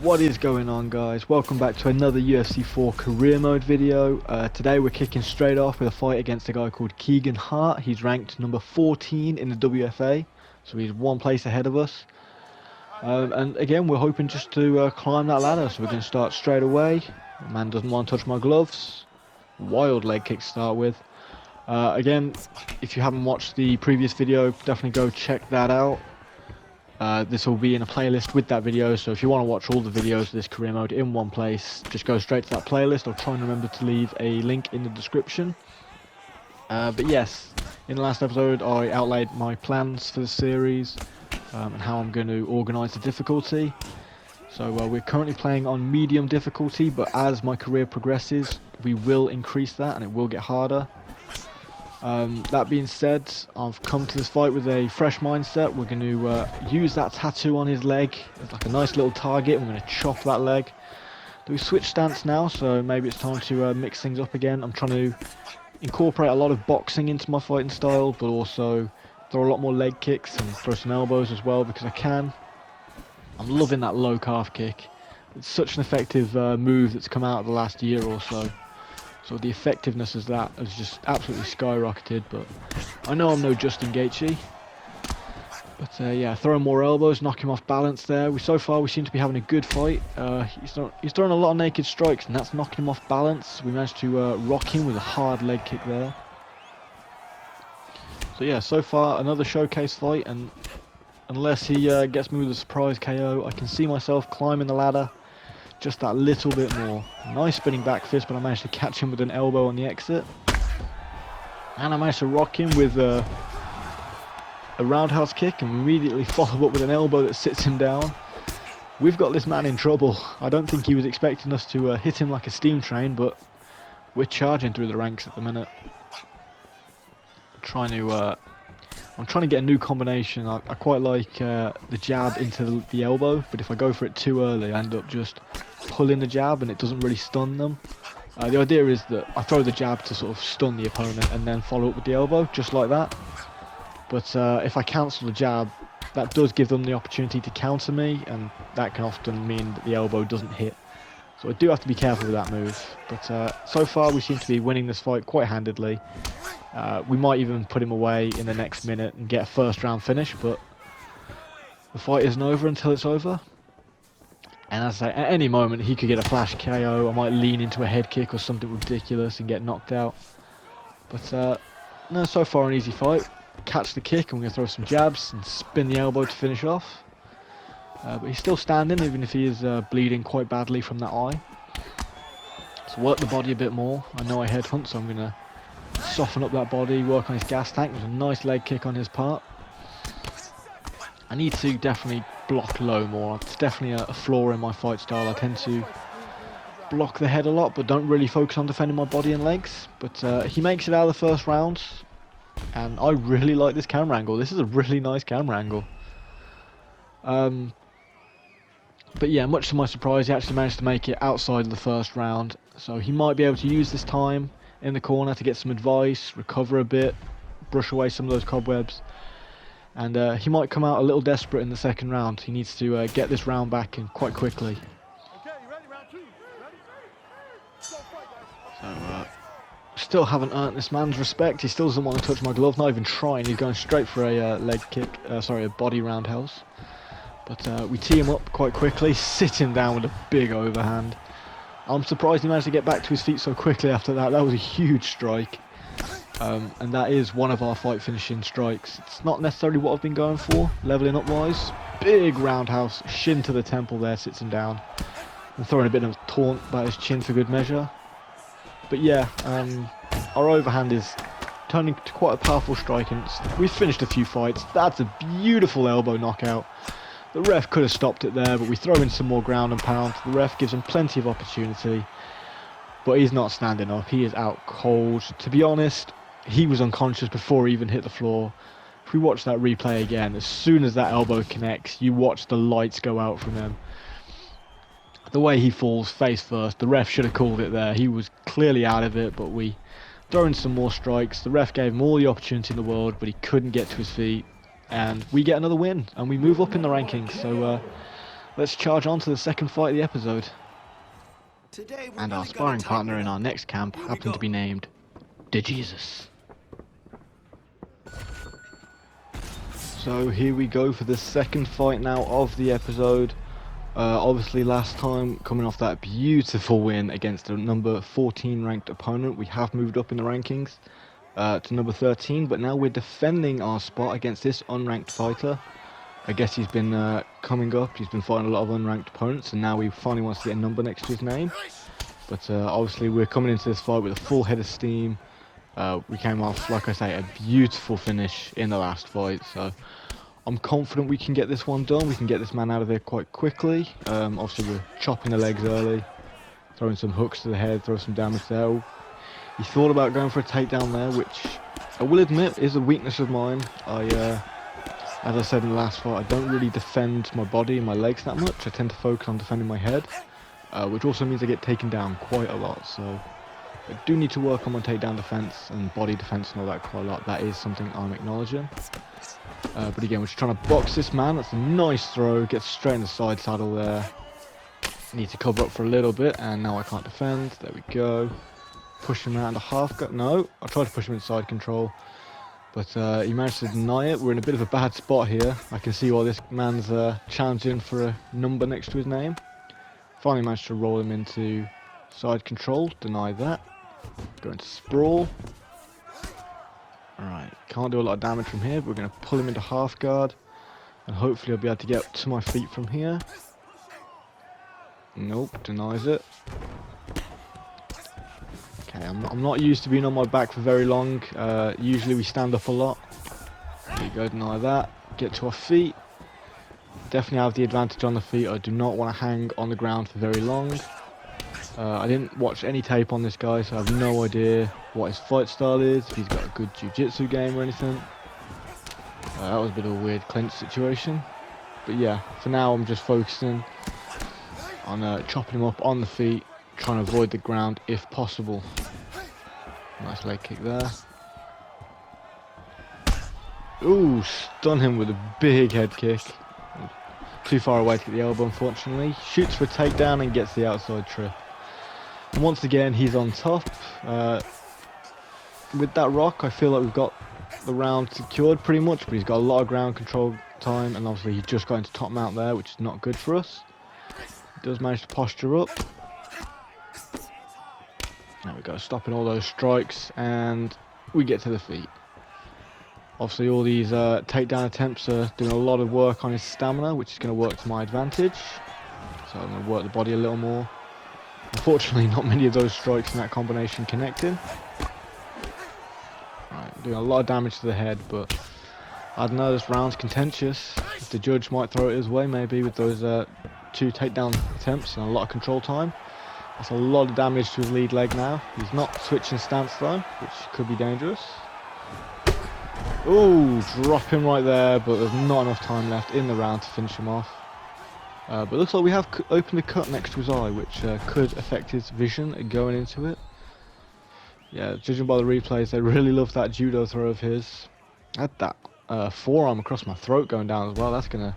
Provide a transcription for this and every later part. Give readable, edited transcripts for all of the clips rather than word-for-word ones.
What is going on, guys? Welcome back to another UFC 4 career mode video. Today we're kicking straight off with a fight against a guy called Keegan Hart. He's ranked number 14 in the WFA, so he's one place ahead of us. And again, we're hoping just to climb that ladder, so we're going to start straight away. The man doesn't want to touch my gloves. Wild leg kick to start with. Again, if you haven't watched the previous video, definitely go check that out. This will be in a playlist with that video, so if you want to watch all the videos of this career mode in one place, just go straight to that playlist. I'll try and remember to leave a link in the description. But yes, in the last episode I outlined my plans for the series and how I'm going to organise the difficulty. So we're currently playing on medium difficulty, but as my career progresses we will increase that and it will get harder. That being said, I've come to this fight with a fresh mindset. We're going to use that tattoo on his leg as like a nice little target. We're going to chop that leg. We switch stance now, so maybe it's time to mix things up again. I'm trying to incorporate a lot of boxing into my fighting style, but also throw a lot more leg kicks and throw some elbows as well because I can. I'm loving that low calf kick. It's such an effective move that's come out of the last year or so. So the effectiveness of that has just absolutely skyrocketed, but I know I'm no Justin Gaethje. But yeah, throwing more elbows, knock him off balance there. So far we seem to be having a good fight. He's throwing a lot of naked strikes and that's knocking him off balance. We managed to rock him with a hard leg kick there. So yeah, so far another showcase fight, and unless he gets me with a surprise KO, I can see myself climbing the ladder just that little bit more. Nice spinning back fist, but I managed to catch him with an elbow on the exit. And I managed to rock him with a roundhouse kick and immediately follow up with an elbow that sits him down. We've got this man in trouble. I don't think he was expecting us to hit him like a steam train, but we're charging through the ranks at the minute. I'm trying to get a new combination. I quite like the jab into the elbow, but if I go for it too early I end up just pulling the jab and it doesn't really stun them. The idea is that I throw the jab to sort of stun the opponent and then follow up with the elbow, just like that. But if I cancel the jab, that does give them the opportunity to counter me, and that can often mean that the elbow doesn't hit. So I do have to be careful with that move. But so far we seem to be winning this fight quite handedly. We might even put him away in the next minute and get a first round finish, but the fight isn't over until it's over. And as I say, at any moment he could get a flash KO. I might lean into a head kick or something ridiculous and get knocked out. But no, so far an easy fight. Catch the kick and we're going to throw some jabs and spin the elbow to finish off. But he's still standing even if he is bleeding quite badly from that eye. So work the body a bit more. I know I headhunt, so I'm going to soften up that body, work on his gas tank. With a nice leg kick on his part. I need to definitely block low more. It's definitely a flaw in my fight style. I tend to block the head a lot, but don't really focus on defending my body and legs. But he makes it out of the first round, and I really like this camera angle. This is a really nice camera angle. But yeah, much to my surprise, he actually managed to make it outside of the first round. So he might be able to use this time in the corner to get some advice, recover a bit, brush away some of those cobwebs. And he might come out a little desperate in the second round. He needs to get this round back and quite quickly. Okay, you ready? Round two. Ready? So still haven't earned this man's respect. He still doesn't want to touch my glove, not even trying. He's going straight for a leg kick, sorry, a body roundhouse. But we tee him up quite quickly, sit him down with a big overhand. I'm surprised he managed to get back to his feet so quickly after that. That was a huge strike. And that is one of our fight finishing strikes. It's not necessarily what I've been going for, leveling up wise. Big roundhouse, shin to the temple there, sits him down. And throwing a bit of taunt about his chin for good measure. But yeah, our overhand is turning to quite a powerful strike, and we've finished a few fights. That's a beautiful elbow knockout. The ref could have stopped it there, but we throw in some more ground and pound. The ref gives him plenty of opportunity, but he's not standing up. He is out cold. To be honest, he was unconscious before he even hit the floor. If we watch that replay again, as soon as that elbow connects, you watch the lights go out from him. The way he falls face first, the ref should have called it there. He was clearly out of it, but we throw in some more strikes. The ref gave him all the opportunity in the world, but he couldn't get to his feet. And we get another win, and we move up in the rankings. So let's charge on to the second fight of the episode. Today we're And our really gonna sparring partner tighten in it our up. next camp Here we happened to go. be named De Jesus. So here we go for the second fight now of the episode. Obviously last time, coming off that beautiful win against a number 14 ranked opponent, we have moved up in the rankings to number 13, but now we're defending our spot against this unranked fighter. I guess he's been coming up, he's been fighting a lot of unranked opponents, and now he finally wants to get a number next to his name. But obviously we're coming into this fight with a full head of steam. We came off, like I say, a beautiful finish in the last fight, so I'm confident we can get this one done. We can get this man out of there quite quickly. Obviously we're chopping the legs early, throwing some hooks to the head, throw some damage there. He thought about going for a takedown there, which I will admit is a weakness of mine. As I said in the last fight, I don't really defend my body and my legs that much. I tend to focus on defending my head, which also means I get taken down quite a lot. So I do need to work on my takedown defense and body defense and all that quite a lot. That is something I'm acknowledging. But again, we're just trying to box this man. That's a nice throw. Gets straight in the side saddle there. Need to cover up for a little bit, and now I can't defend. There we go. Push him out into half guard. No, I tried to push him inside control, but he managed to deny it. We're in a bit of a bad spot here. I can see why this man's challenging for a number next to his name. Finally managed to roll him into side control. Deny that. Go into sprawl. Alright, can't do a lot of damage from here, but we're going to pull him into half guard, and hopefully I'll be able to get to my feet from here. Nope, denies it. Okay, I'm not used to being on my back for very long. Usually we stand up a lot. There you go, deny that. Get to our feet. Definitely have the advantage on the feet. I do not want to hang on the ground for very long. I didn't watch any tape on this guy, so I have no idea what his fight style is, if he's got a good jiu-jitsu game or anything. That was a bit of a weird clinch situation. But yeah, for now I'm just focusing on chopping him up on the feet, trying to avoid the ground if possible. Nice leg kick there. Ooh, stun him with a big head kick. Too far away to get the elbow, unfortunately. Shoots for a takedown and gets the outside trip. And once again, he's on top. With that rock, I feel like we've got the round secured pretty much, but he's got a lot of ground control time, and obviously he just got into top mount there, which is not good for us. He does manage to posture up. There we go, stopping all those strikes, and we get to the feet. Obviously all these takedown attempts are doing a lot of work on his stamina, which is going to work to my advantage. So I'm going to work the body a little more. Unfortunately, not many of those strikes in that combination connecting. Right, doing a lot of damage to the head, but I don't know, this round's contentious. The judge might throw it his way, maybe, with those 2 takedown attempts and a lot of control time. That's a lot of damage to his lead leg now. He's not switching stance though, which could be dangerous. Ooh, drop him right there, but there's not enough time left in the round to finish him off. But it looks like we have opened a cut next to his eye, which could affect his vision going into it. Yeah, judging by the replays, they really love that judo throw of his. I had that forearm across my throat going down as well. That's going to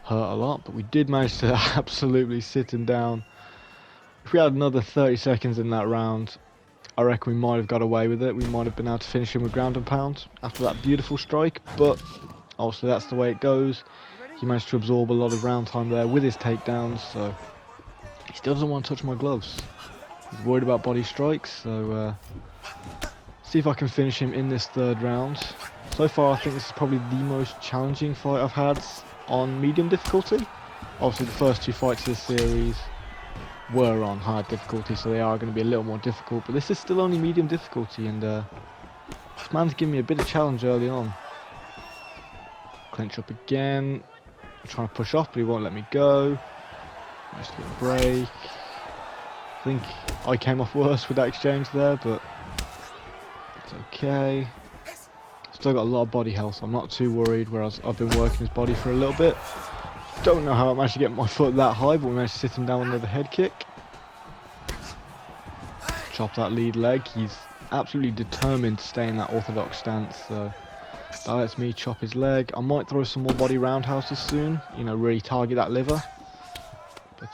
hurt a lot, but we did manage to absolutely sit him down. If we had another 30 seconds in that round, I reckon we might have got away with it. We might have been able to finish him with ground and pound after that beautiful strike, but obviously that's the way it goes. He managed to absorb a lot of round time there with his takedowns, so he still doesn't want to touch my gloves. He's worried about body strikes, so see if I can finish him in this third round. So far I think this is probably the most challenging fight I've had on medium difficulty. Obviously the first 2 fights of this series were on hard difficulty, so they are going to be a little more difficult, but this is still only medium difficulty, and this man's giving me a bit of challenge early on. Clinch up again. I'm trying to push off, but he won't let me go. Nice little break. I think I came off worse with that exchange there, but it's okay. Still got a lot of body health, so I'm not too worried, whereas I've been working his body for a little bit. Don't know how I managed to get my foot that high, but we managed to sit him down with another head kick. Chop that lead leg. He's absolutely determined to stay in that orthodox stance, so that lets me chop his leg. I might throw some more body roundhouses soon, you know, really target that liver.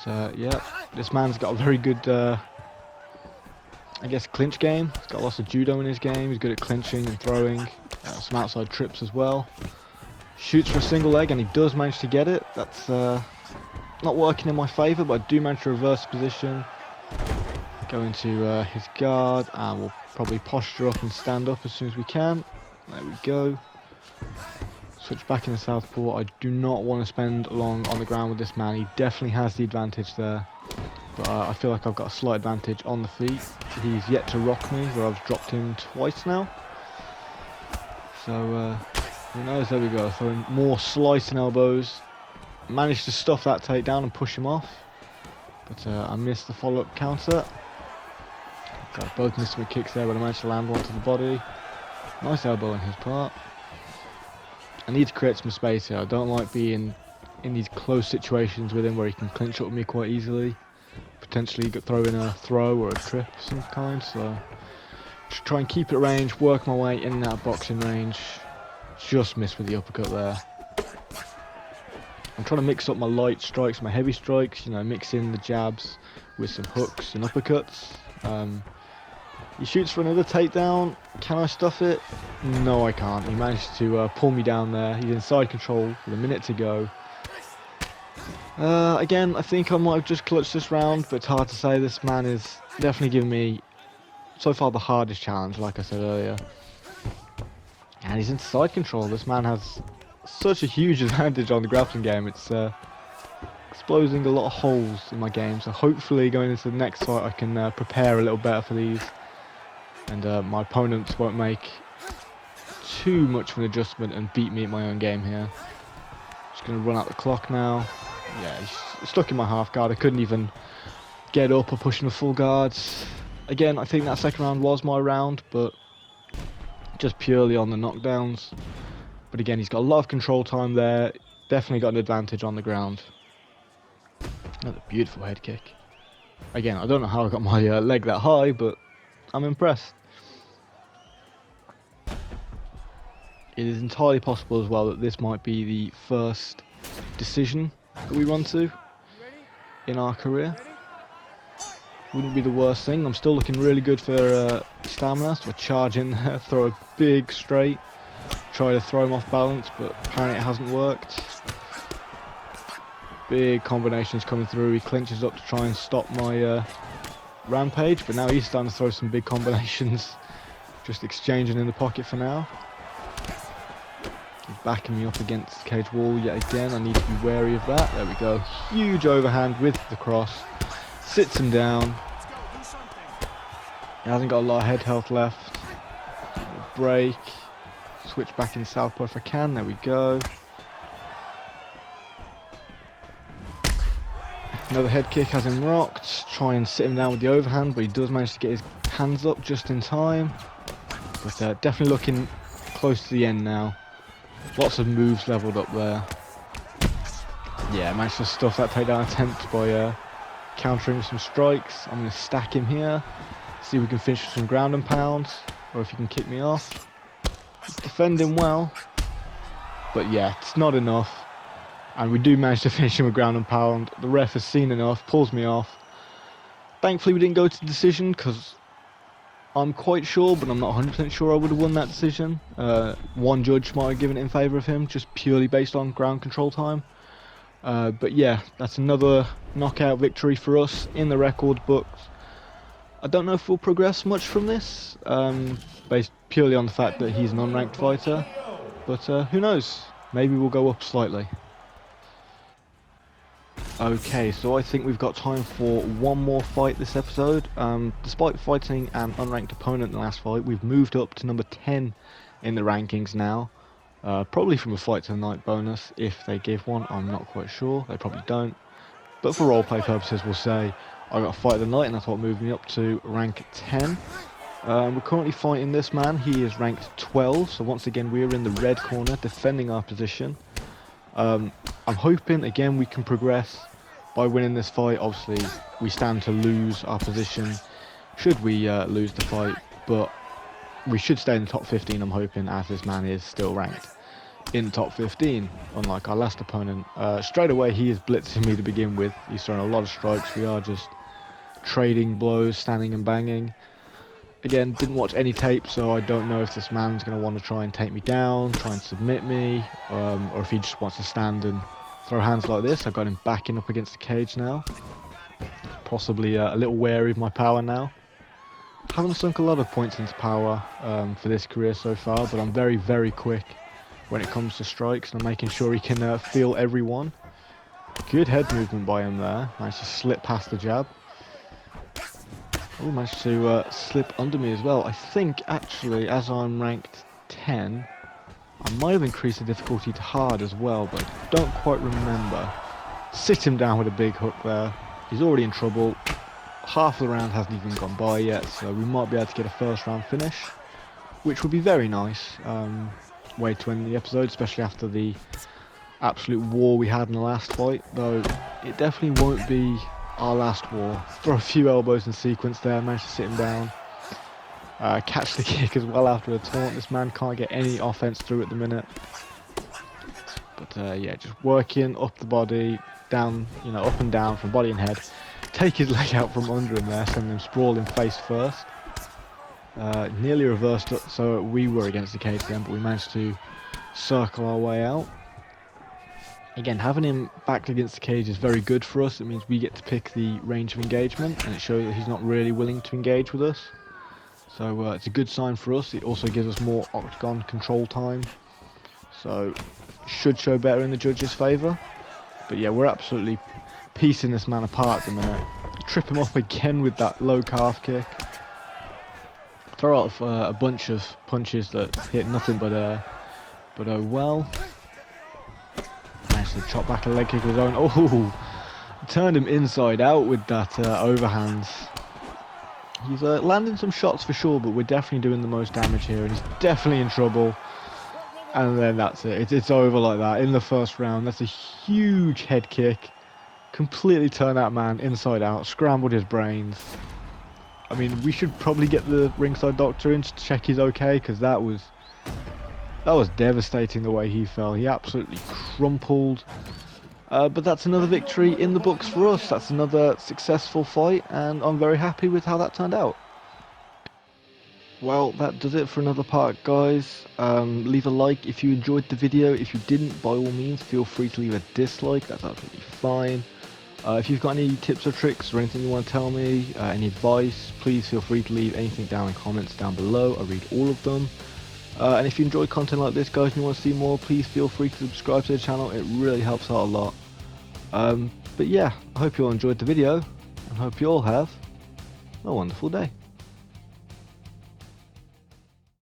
So yeah, this man's got a very good, I guess, clinch game. He's got lots of judo in his game. He's good at clinching and throwing. Some outside trips as well. Shoots for a single leg, and he does manage to get it. That's not working in my favour, but I do manage to reverse the position. Go into his guard, and we'll probably posture up and stand up as soon as we can. There we go. Switch back in the southpaw. I do not want to spend long on the ground with this man. He definitely has the advantage there. But I feel like I've got a slight advantage on the feet. He's yet to rock me, where I've dropped him twice now. So, who knows? There we go. Throwing more slicing elbows. Managed to stuff that takedown and push him off. But I missed the follow-up counter. Got both missed my kicks there, but I managed to land one to the body. Nice elbow on his part. I need to create some space here. I don't like being in these close situations with him where he can clinch up with me quite easily. Potentially throw in a throw or a trip of some kind. So just try and keep it at range, work my way in and out of boxing range. Just missed with the uppercut there. I'm trying to mix up my light strikes, my heavy strikes, you know, mix in the jabs with some hooks and uppercuts. He shoots for another takedown. Can I stuff it? No, I can't. He managed to pull me down there. He's in side control with a minute to go. Again, I think I might have just clutched this round, but it's hard to say. This man is definitely giving me, so far, the hardest challenge, like I said earlier. And he's in side control. This man has such a huge advantage on the grappling game. It's exposing a lot of holes in my game. So hopefully going into the next fight I can prepare a little better for these. And my opponents won't make too much of an adjustment and beat me at my own game here. Just going to run out the clock now. Yeah, he's stuck in my half guard. I couldn't even get up or push him to full guards. Again, I think that second round was my round, but just purely on the knockdowns. But again, he's got a lot of control time there. Definitely got an advantage on the ground. Another beautiful head kick. Again, I don't know how I got my leg that high, but I'm impressed. It is entirely possible as well that this might be the first decision that we run to in our career. Wouldn't be the worst thing. I'm still looking really good for stamina, so I charge in there, throw a big straight, try to throw him off balance, but apparently it hasn't worked. Big combinations coming through. He clinches up to try and stop my rampage, but now he's starting to throw some big combinations. Just exchanging in the pocket for now. He's backing me up against the cage wall yet again. I need to be wary of that. There we go. Huge overhand with the cross. Sits him down. He hasn't got a lot of head health left. Break. Switch back in southpaw if I can. There we go. Another head kick has him rocked. Try and sit him down with the overhand, but he does manage to get his hands up just in time. But definitely looking close to the end now. Lots of moves leveled up there. Yeah, managed to stuff that takedown attempt by countering with some strikes. I'm going to stack him here. See if we can finish with some ground and pounds, or if he can kick me off. He's defending well, but yeah, it's not enough. And we do manage to finish him with ground and pound. The ref has seen enough, pulls me off. Thankfully we didn't go to decision, because I'm quite sure, but I'm not 100% sure I would have won that decision. One judge might have given it in favour of him, just purely based on ground control time. But yeah, that's another knockout victory for us in the record books. I don't know if we'll progress much from this, based purely on the fact that he's an unranked fighter. But who knows? Maybe we'll go up slightly. Okay, so I think we've got time for one more fight this episode. Despite fighting an unranked opponent in the last fight, we've moved up to number 10 in the rankings now. Probably from a fight to the night bonus, if they give one. I'm not quite sure. They probably don't. But for roleplay purposes, we'll say I got a fight of the night, and that's what moved me up to rank 10. We're currently fighting this man. He is ranked 12, so once again we're in the red corner, defending our position. I'm hoping, again, we can progress by winning this fight. Obviously, we stand to lose our position should we lose the fight, but we should stay in the top 15, I'm hoping, as this man is still ranked. in the top 15, unlike our last opponent. Straight away, he is blitzing me to begin with. He's throwing a lot of strikes. We are just trading blows, standing and banging. Again, didn't watch any tape, so I don't know if this man's going to want to try and take me down, try and submit me, or if he just wants to stand and throw hands like this. I've got him backing up against the cage now. Possibly a little wary of my power now. Haven't sunk a lot of points into power for this career so far, but I'm very, very quick when it comes to strikes, and I'm making sure he can feel every one. Good head movement by him there. Managed to slip past the jab. Oh, managed to slip under me as well. I think, actually, as I'm ranked 10, I might have increased the difficulty to hard as well, but I don't quite remember. Sit him down with a big hook there. He's already in trouble. Half of the round hasn't even gone by yet, so we might be able to get a first round finish, which would be very nice. Way to end the episode, especially after the absolute war we had in the last fight, though it definitely won't be our last war. Throw a few elbows in sequence there, managed to sit him down. Catch the kick as well after a taunt. This man can't get any offense through at the minute. But yeah, just working up the body, down, you know, up and down from body and head. Take his leg out from under him there, send him sprawling face first. Nearly reversed it, so we were against the cage then, but we managed to circle our way out. Again, having him back against the cage is very good for us. It means we get to pick the range of engagement, and it shows that he's not really willing to engage with us. So it's a good sign for us. It also gives us more octagon control time, so should show better in the judges' favour. But yeah, we're absolutely piecing this man apart at the minute. Trip him off again with that low calf kick. Throw out a bunch of punches that hit nothing but oh well. Managed to chop back a leg kick of his own. Oh, turned him inside out with that overhands. He's landing some shots for sure, but we're definitely doing the most damage here, and he's definitely in trouble. And then that's it. It's over like that in the first round. That's a huge head kick. Completely turned that man inside out, scrambled his brains. I mean, we should probably get the ringside doctor in to check he's okay, because that was devastating the way he fell. He absolutely crumpled. But that's another victory in the books for us. That's another successful fight, and I'm very happy with how that turned out. Well, that does it for another part, guys. Leave a like if you enjoyed the video. If you didn't, by all means, feel free to leave a dislike. That's absolutely fine. If you've got any tips or tricks or anything you want to tell me, any advice, please feel free to leave anything down in comments down below. I read all of them. And if you enjoy content like this, guys, and you want to see more, please feel free to subscribe to the channel. It really helps out a lot. But yeah, I hope you all enjoyed the video, and hope you all have a wonderful day.